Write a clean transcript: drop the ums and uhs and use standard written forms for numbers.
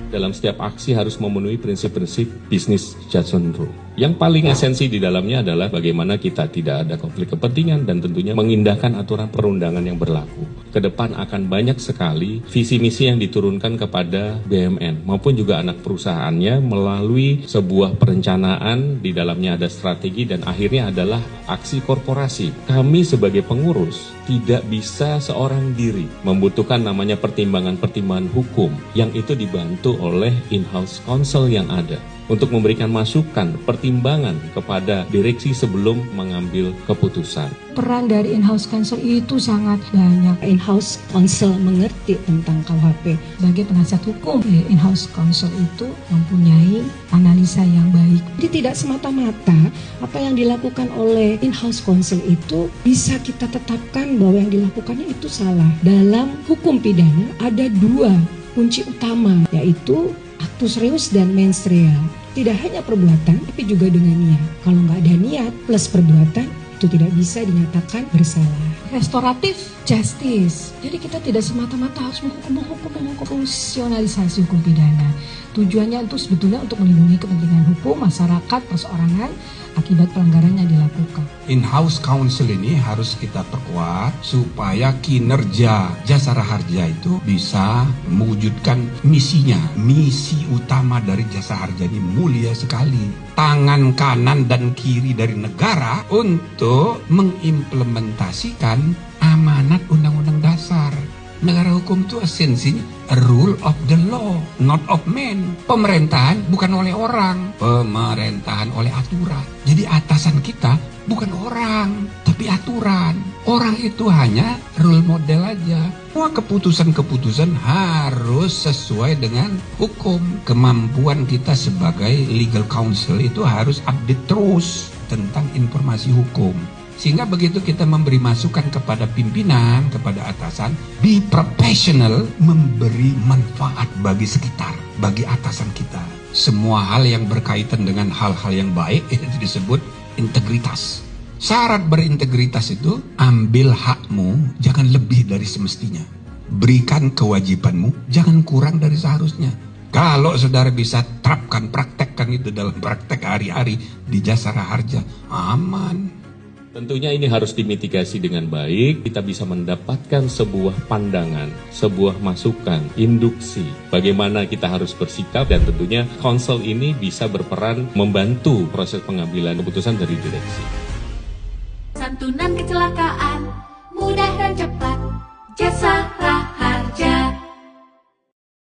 dalam setiap aksi harus memenuhi prinsip-prinsip business judgment rule. Yang paling esensi di dalamnya adalah bagaimana kita tidak ada konflik kepentingan dan tentunya mengindahkan aturan perundangan yang berlaku. Ke depan akan banyak sekali visi misi yang diturunkan kepada BUMN maupun juga anak perusahaannya melalui sebuah perencanaan, di dalamnya ada strategi dan akhirnya adalah aksi korporasi. Kami sebagai pengurus tidak bisa seorang diri, membutuhkan namanya pertimbangan-pertimbangan hukum yang itu dibantu oleh in-house counsel yang ada untuk memberikan masukan, pertimbangan kepada direksi sebelum mengambil keputusan. Peran dari in-house counsel itu sangat banyak. In-house counsel mengerti tentang KUHP. Sebagai penasihat hukum, in-house counsel itu mempunyai analisa yang baik. Jadi tidak semata-mata apa yang dilakukan oleh in-house counsel itu bisa kita tetapkan bahwa yang dilakukannya itu salah. Dalam hukum pidana ada dua kunci utama, yaitu actus reus dan mens rea. Tidak hanya perbuatan, tapi juga dengan niat. Kalau nggak ada niat plus perbuatan, itu tidak bisa dinyatakan bersalah. Restoratif justice. Jadi kita tidak semata-mata harus menghukum fungsionalisasi hukum pidana. Tujuannya itu sebetulnya untuk melindungi kepentingan hukum, masyarakat, perseorangan akibat pelanggaran yang dilakukan. In-house counsel ini harus kita perkuat supaya kinerja Jasara Harja itu bisa mewujudkan misinya. Misi utama dari Jasa Harja ini mulia sekali. Tangan kanan dan kiri dari negara untuk mengimplementasikan amanat Undang-Undang Dasar. Negara hukum itu esensinya a rule of the law, not of man. Pemerintahan bukan oleh orang, pemerintahan oleh aturan. Jadi atasan kita bukan orang, tapi aturan. Orang itu hanya role model aja. Semua keputusan-keputusan harus sesuai dengan hukum. Kemampuan kita sebagai legal counsel itu harus update terus tentang informasi hukum. Sehingga begitu kita memberi masukan kepada pimpinan, kepada atasan, be professional, memberi manfaat bagi sekitar, bagi atasan kita. Semua hal yang berkaitan dengan hal-hal yang baik itu disebut integritas. Syarat berintegritas itu, ambil hakmu, jangan lebih dari semestinya. Berikan kewajibanmu, jangan kurang dari seharusnya. Kalau saudara bisa terapkan, praktekkan itu dalam praktek hari-hari di Jasara Harja, aman. Tentunya ini harus dimitigasi dengan baik, kita bisa mendapatkan sebuah pandangan, sebuah masukan, induksi, bagaimana kita harus bersikap, dan tentunya counsel ini bisa berperan membantu proses pengambilan keputusan dari direksi. Santunan kecelakaan.